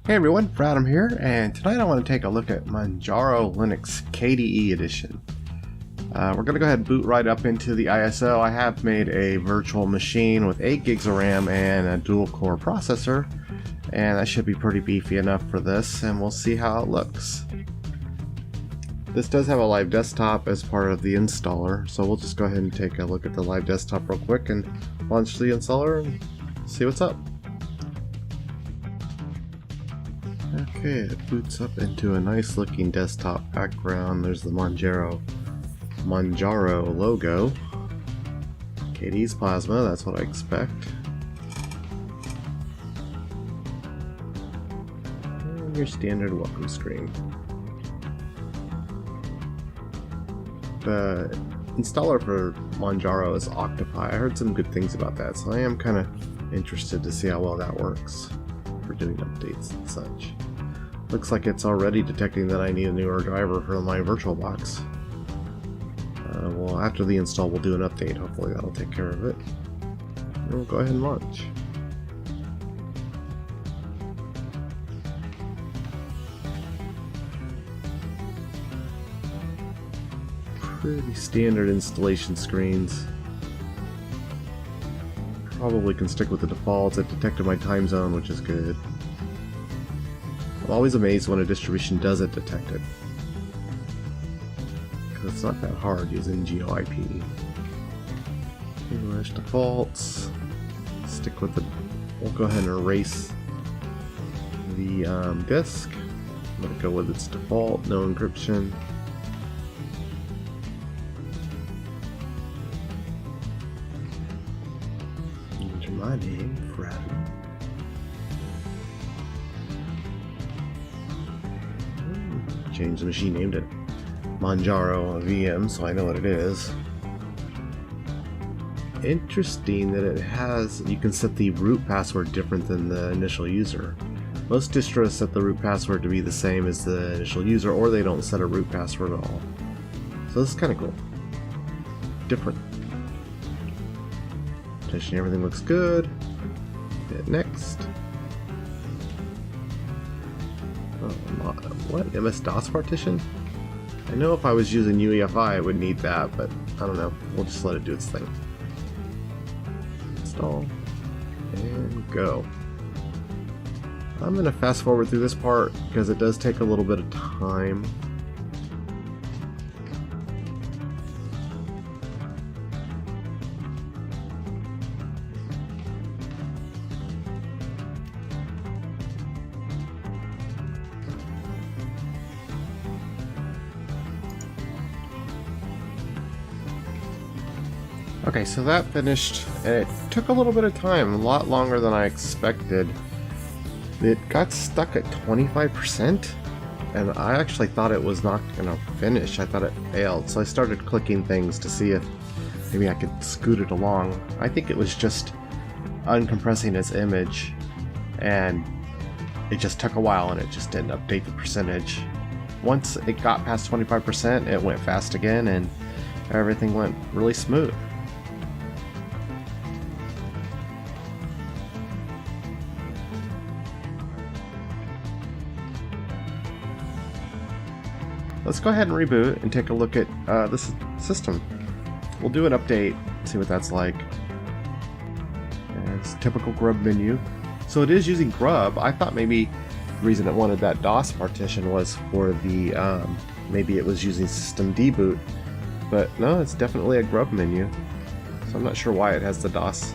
Hey everyone, Brad here, and tonight I want to take a look at Manjaro Linux KDE edition. We're going to go ahead and boot right up into the ISO. I have made a virtual machine with 8 gigs of RAM and a dual-core processor, and that should be pretty beefy enough for this, and we'll see how it looks. This does have a live desktop as part of the installer, so we'll just go ahead and take a look at the live desktop real quick and launch the installer and see what's up. Okay, it boots up into a nice looking desktop background. There's the Manjaro logo. KDE's Plasma, that's what I expect. And your standard welcome screen. The installer for Manjaro is Octopi. I heard some good things about that, so I am kind of interested to see how well that works for doing updates and such. Looks like it's already detecting that I need a newer driver for my VirtualBox. Well, after the install we'll do an update. Hopefully that'll take care of it. And we'll go ahead and launch. Pretty standard installation screens. Probably can stick with the defaults. It detected my time zone, which is good. I'm always amazed when a distribution doesn't detect it, because it's not that hard using GeoIP. English defaults. Stick with it. We'll go ahead and erase the disk. Let it go with its default, no encryption. Enter my name, Brad. Change the machine, named it Manjaro VM, so I know what it is. Interesting that it has, you can set the root password different than the initial user. Most distros set the root password to be the same as the initial user, or they don't set a root password at all. So this is kind of cool. Different. Partition, everything looks good. Hit next. What? MS-DOS partition? I know if I was using UEFI I would need that, but I don't know. We'll just let it do its thing. Install. And go. I'm going to fast forward through this part because it does take a little bit of time. Okay, so that finished, and it took a little bit of time, a lot longer than I expected. It got stuck at 25%, and I actually thought it was not going to finish. I thought it failed, so I started clicking things to see if maybe I could scoot it along. I think it was just uncompressing its image, and it just took a while, and it just didn't update the percentage. Once it got past 25%, it went fast again, and everything went really smooth. Let's go ahead and reboot and take a look at this system. We'll do an update, see what that's like. And it's typical grub menu. So it is using grub. I thought maybe the reason it wanted that DOS partition was for the, maybe it was using system deboot. But no, it's definitely a grub menu. So I'm not sure why it has the DOS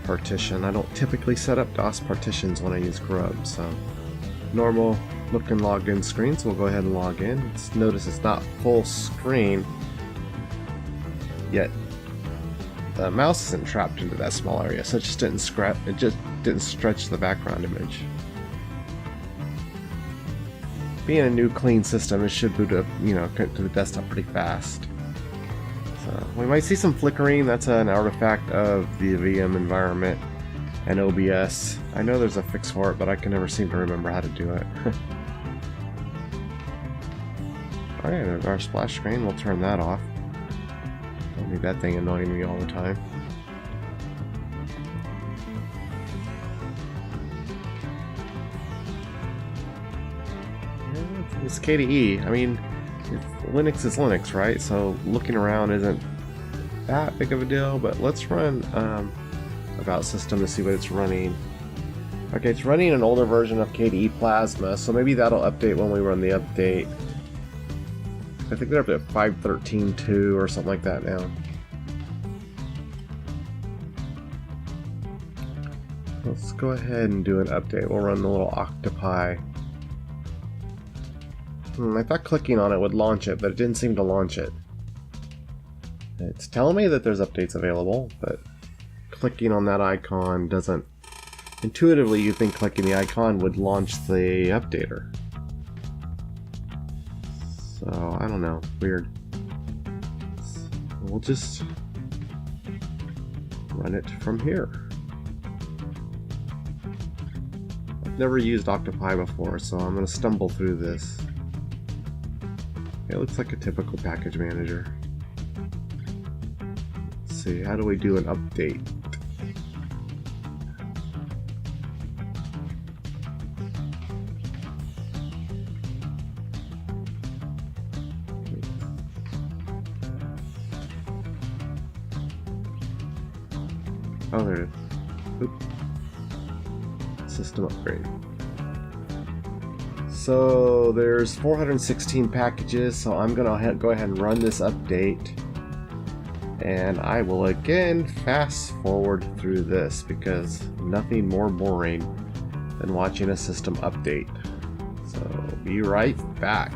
partition. I don't typically set up DOS partitions when I use grub, so normal looking logged in screen, so we'll go ahead and log in. Notice it's not full screen yet. The mouse isn't trapped into that small area, so it just didn't stretch the background image. Being a new clean system, it should boot up, to the desktop pretty fast. So we might see some flickering. That's an artifact of the VM environment and OBS. I know there's a fix for it, but I can never seem to remember how to do it. Alright, there's our splash screen. We'll turn that off. Don't need that thing annoying me all the time. it's KDE. I mean, Linux is Linux, right? So looking around isn't that big of a deal, but let's run about system to see what it's running. Okay, it's running an older version of KDE Plasma, so maybe that'll update when we run the update. I think they're up to 5.13.2 or something like that now. Let's go ahead and do an update. We'll run the little octopi. I thought clicking on it would launch it, but it didn't seem to launch it. It's telling me that there's updates available, but clicking on that icon doesn't... Intuitively, you'd think clicking the icon would launch the updater. So, I don't know. Weird. We'll just run it from here. I've never used Octopi before, so I'm going to stumble through this. It looks like a typical package manager. Let's see, how do we do an update? Oh, there it is. Oop. System upgrade. So there's 416 packages, so I'm gonna go ahead and run this update, and I will again fast forward through this because nothing more boring than watching a system update. So be right back.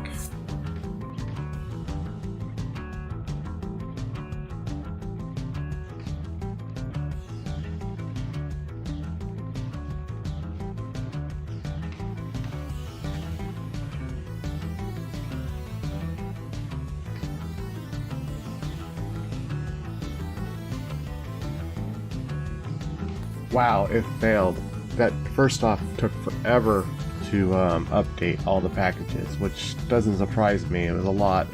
Wow, it failed. That first off took forever to update all the packages, which doesn't surprise me. It was a lot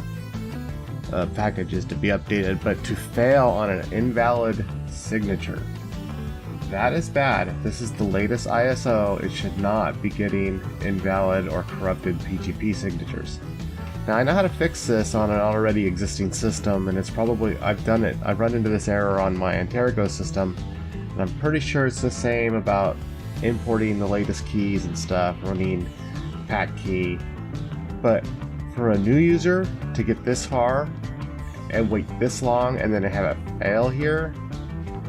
of packages to be updated, but to fail on an invalid signature, that is bad. If this is the latest ISO, it should not be getting invalid or corrupted PGP signatures. Now I know how to fix this on an already existing system, and it's probably, I've done it. I've run into this error on my Manjaro system. I'm pretty sure it's the same about importing the latest keys and stuff, running pat key. But for a new user to get this far and wait this long and then to have it fail here,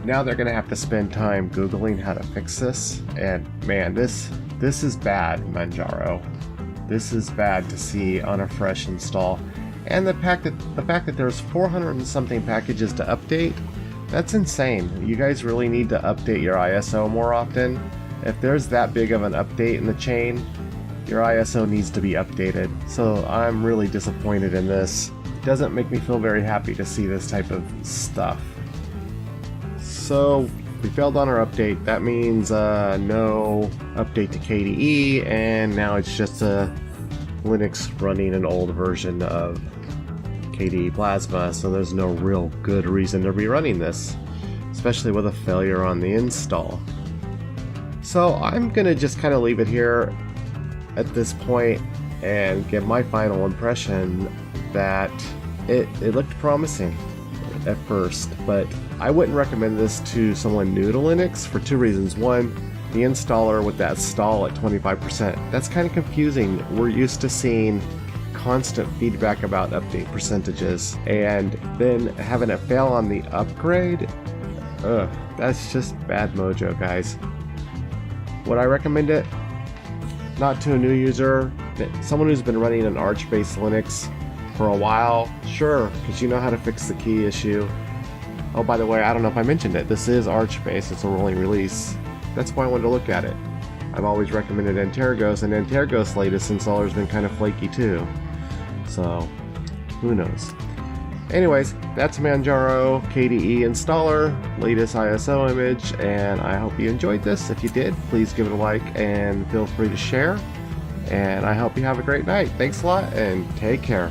now they're gonna have to spend time Googling how to fix this. And man, this is bad, Manjaro. This is bad to see on a fresh install. And the fact that there's 400 and something packages to update, that's insane. You guys really need to update your ISO more often. If there's that big of an update in the chain, your ISO needs to be updated. So I'm really disappointed in this. It doesn't make me feel very happy to see this type of stuff. So we failed on our update. That means no update to KDE, and now it's just a Linux running an old version of KDE Plasma, so there's no real good reason to be running this, especially with a failure on the install. So I'm gonna just kind of leave it here at this point and give my final impression that it looked promising at first, but I wouldn't recommend this to someone new to Linux for two reasons. One, the installer with that stall at 25%, that's kind of confusing. We're used to seeing constant feedback about update percentages, and then having it fail on the upgrade, that's just bad mojo, guys. Would I recommend it? Not to a new user. Someone who's been running an Arch-based Linux for a while, sure, because you know how to fix the key issue. Oh, by the way, I don't know if I mentioned it, this is Arch-based, it's a rolling release. That's why I wanted to look at it. I've always recommended Manjaro, and Manjaro's latest installer's been kind of flaky too. So, who knows. Anyways, that's Manjaro KDE installer, latest ISO image, and I hope you enjoyed this. If you did, please give it a like and feel free to share. And I hope you have a great night. Thanks a lot, and take care.